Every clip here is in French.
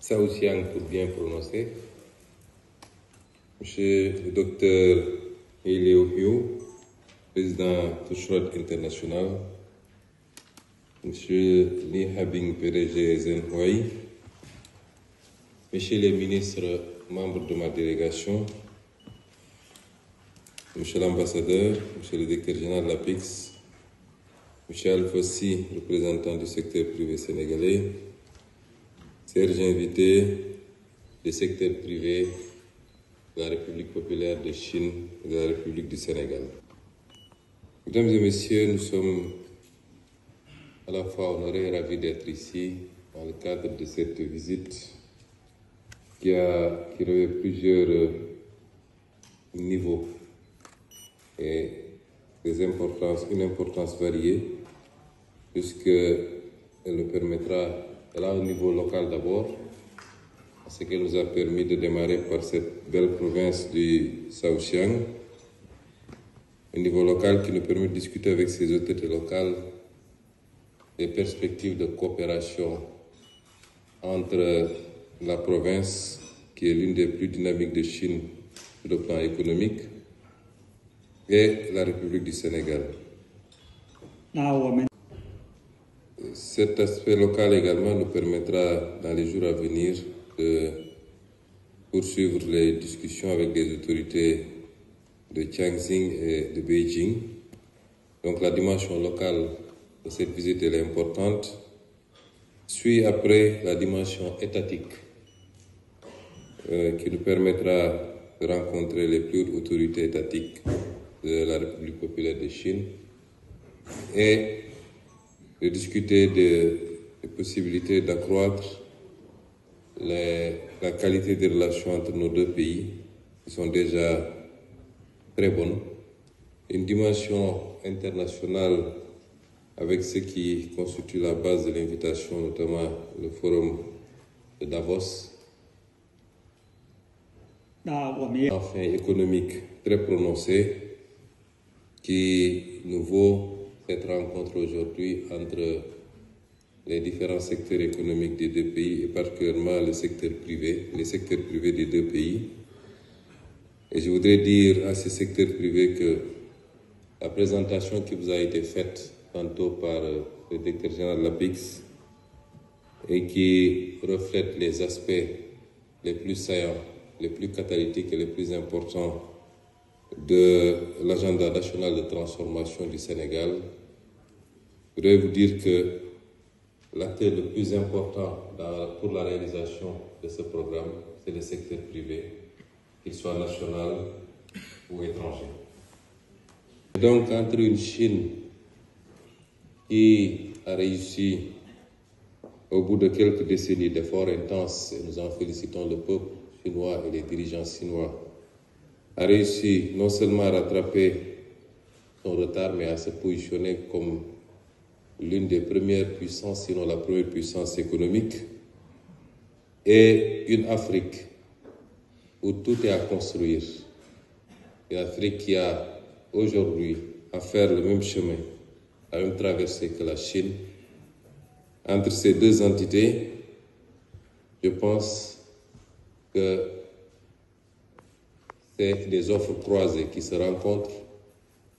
Saoussiang pour bien prononcer, Monsieur le docteur Elio Hio, président de Shrod International, Monsieur Li Habing PDG Zenhuai, Messieurs les ministres membres de ma délégation, Monsieur l'ambassadeur, Monsieur le directeur général de l'APIX, Monsieur Al-Fossi, représentant du secteur privé sénégalais, chers invités du secteur privé de la République populaire de Chine et de la République du Sénégal. Mesdames et messieurs, nous sommes à la fois honorés et ravis d'être ici dans le cadre de cette visite qui revêt plusieurs niveaux et une importance variée, puisqu'elle nous permettra, elle a au niveau local d'abord, ce qui nous a permis de démarrer par cette belle province du Saoussiang, un niveau local qui nous permet de discuter avec ces autorités locales des perspectives de coopération entre la province, qui est l'une des plus dynamiques de Chine sur le plan économique, et la République du Sénégal. Cet aspect local également nous permettra, dans les jours à venir, de poursuivre les discussions avec les autorités de Tianjin et de Beijing. Donc la dimension locale de cette visite est importante. Suit après la dimension étatique qui nous permettra de rencontrer les plus hautes autorités étatiques de la République populaire de Chine et de discuter des possibilités d'accroître la qualité des relations entre nos deux pays, qui sont déjà très bonnes. Une dimension internationale avec ce qui constitue la base de l'invitation, notamment le forum de Davos. Enfin, économique très prononcé qui nous vaut cette rencontre aujourd'hui entre les différents secteurs économiques des deux pays et particulièrement les secteurs privés des deux pays. Et je voudrais dire à ces secteurs privés que la présentation qui vous a été faite tantôt par le directeur général de l'APIX et qui reflète les aspects les plus saillants, les plus catalytiques et les plus importants de l'agenda national de transformation du Sénégal, je voudrais vous dire que l'acteur le plus important pour la réalisation de ce programme, c'est le secteur privé, qu'il soit national ou étranger. Donc, entre une Chine qui a réussi, au bout de quelques décennies d'efforts intenses, et nous en félicitons le peuple chinois et les dirigeants chinois, a réussi non seulement à rattraper son retard, mais à se positionner comme l'une des premières puissances, sinon la première puissance économique, et une Afrique où tout est à construire. Une Afrique qui a aujourd'hui à faire le même chemin, la même traversée que la Chine. Entre ces deux entités, je pense que c'est des offres croisées qui se rencontrent,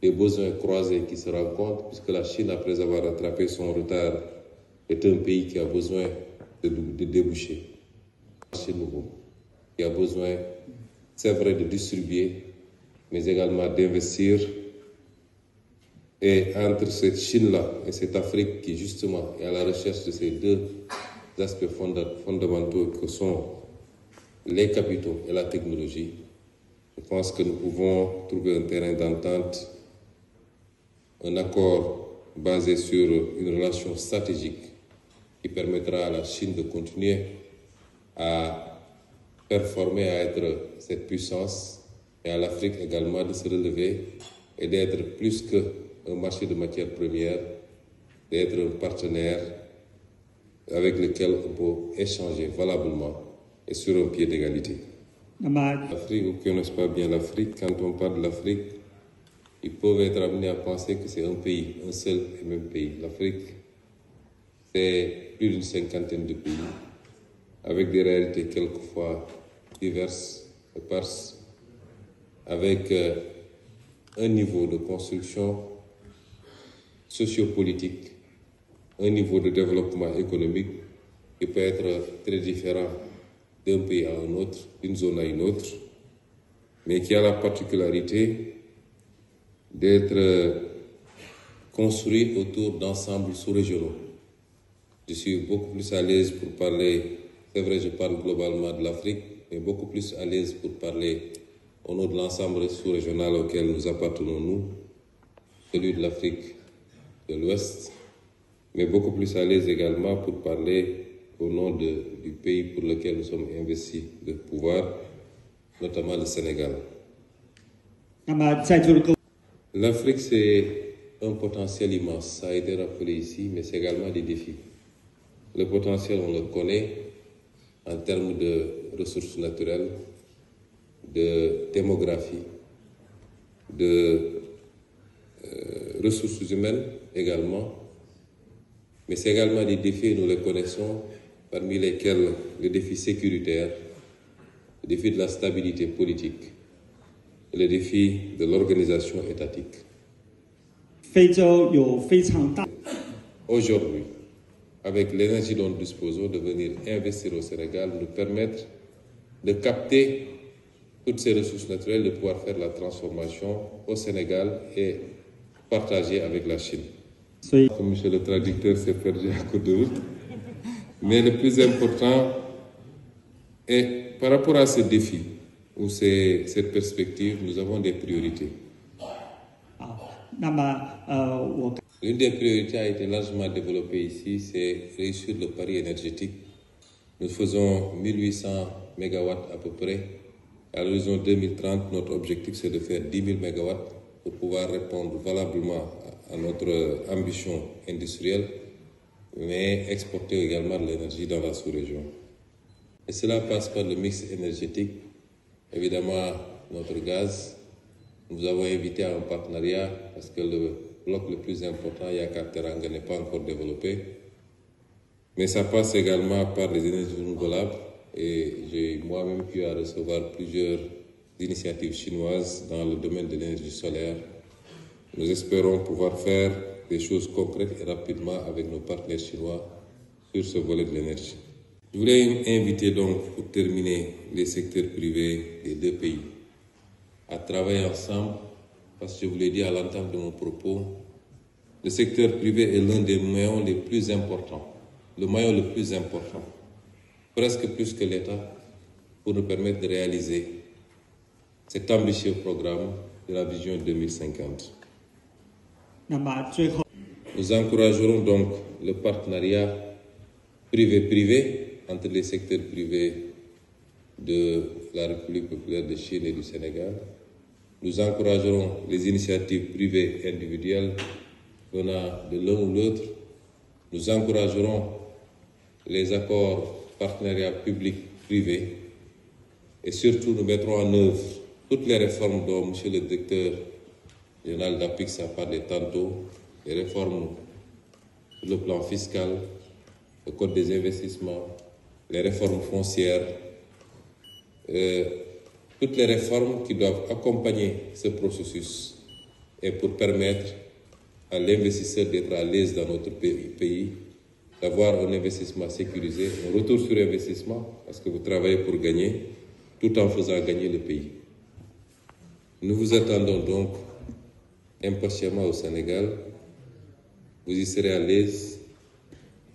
des besoins croisés qui se rencontrent, puisque la Chine, après avoir rattrapé son retard, est un pays qui a besoin de déboucher. C'est nouveau, qui a besoin, c'est vrai, de distribuer, mais également d'investir. Et entre cette Chine-là et cette Afrique qui, justement, est à la recherche de ces deux aspects fondamentaux que sont les capitaux et la technologie, je pense que nous pouvons trouver un terrain d'entente, un accord basé sur une relation stratégique qui permettra à la Chine de continuer à performer, à être cette puissance, et à l'Afrique également de se relever et d'être plus qu'un marché de matières premières, d'être un partenaire avec lequel on peut échanger valablement et sur un pied d'égalité. L'Afrique, vous ne connaissez pas bien l'Afrique, quand on parle de l'Afrique, ils peuvent être amenés à penser que c'est un pays, un seul et même pays. L'Afrique, c'est plus d'une cinquantaine de pays, avec des réalités quelquefois diverses, éparses, avec un niveau de construction sociopolitique, un niveau de développement économique qui peut être très différent d'un pays à un autre, d'une zone à une autre, mais qui a la particularité d'être construit autour d'ensembles sous-régionaux. Je suis beaucoup plus à l'aise pour parler, c'est vrai, je parle globalement de l'Afrique, mais beaucoup plus à l'aise pour parler au nom de l'ensemble sous-régional auquel nous appartenons, nous, celui de l'Afrique de l'Ouest, mais beaucoup plus à l'aise également pour parler au nom du pays pour lequel nous sommes investis de pouvoir, notamment le Sénégal. L'Afrique, c'est un potentiel immense, ça a été rappelé ici, mais c'est également des défis. Le potentiel, on le connaît en termes de ressources naturelles, de démographie, de ressources humaines également, mais c'est également des défis, nous les connaissons, parmi lesquels le défi sécuritaire, le défi de la stabilité politique et le défi de l'organisation étatique. Aujourd'hui, avec l'énergie dont nous disposons, de venir investir au Sénégal, nous permettre de capter toutes ces ressources naturelles, de pouvoir faire la transformation au Sénégal et partager avec la Chine. Comme monsieur le traducteur s'est perdu à coup de route. Mais le plus important est, par rapport à ce défi ou cette perspective, nous avons des priorités. L'une des priorités a été largement développée ici, c'est réussir le pari énergétique. Nous faisons 1800 MW à peu près. À l'horizon 2030, notre objectif, c'est de faire 10 000 MW pour pouvoir répondre valablement à notre ambition industrielle, mais exporter également de l'énergie dans la sous-région. Et cela passe par le mix énergétique, évidemment notre gaz. Nous avons invité à un partenariat parce que le bloc le plus important, Yakaar Teranga, n'est pas encore développé. Mais ça passe également par les énergies renouvelables et j'ai moi-même eu à recevoir plusieurs initiatives chinoises dans le domaine de l'énergie solaire. Nous espérons pouvoir faire des choses concrètes et rapidement avec nos partenaires chinois sur ce volet de l'énergie. Je voulais inviter donc, pour terminer, les secteurs privés des deux pays à travailler ensemble, parce que je vous l'ai dit à l'entame de mon propos, le secteur privé est l'un des maillons les plus importants, le maillon le plus important, presque plus que l'État, pour nous permettre de réaliser cet ambitieux programme de la vision 2050. Nous encouragerons donc le partenariat privé-privé entre les secteurs privés de la République populaire de Chine et du Sénégal. Nous encouragerons les initiatives privées individuelles venant de l'un ou l'autre. Nous encouragerons les accords partenariats publics-privés et surtout nous mettrons en œuvre toutes les réformes dont M. le directeur général d'APIX a parlé tantôt, les réformes sur le plan fiscal, le code des investissements, les réformes foncières, toutes les réformes qui doivent accompagner ce processus et pour permettre à l'investisseur d'être à l'aise dans notre pays, d'avoir un investissement sécurisé, un retour sur investissement, parce que vous travaillez pour gagner, tout en faisant gagner le pays. Nous vous attendons donc impatiemment au Sénégal. Vous y serez à l'aise.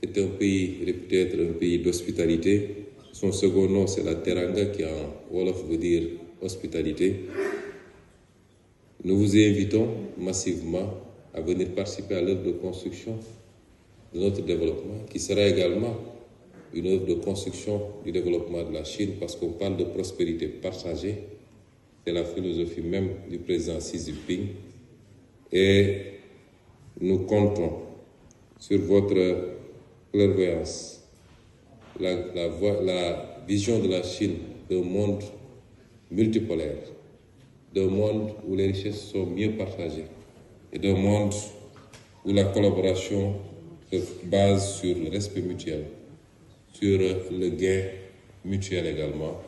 C'est un pays réputé être un pays d'hospitalité. Son second nom, c'est la Teranga, qui en Wolof veut dire hospitalité. Nous vous invitons massivement à venir participer à l'œuvre de construction de notre développement, qui sera également une œuvre de construction du développement de la Chine, parce qu'on parle de prospérité partagée. C'est la philosophie même du président Xi Jinping. Et nous comptons sur votre clairvoyance, la vision de la Chine d'un monde multipolaire, d'un monde où les richesses sont mieux partagées et d'un monde où la collaboration se base sur le respect mutuel, sur le gain mutuel également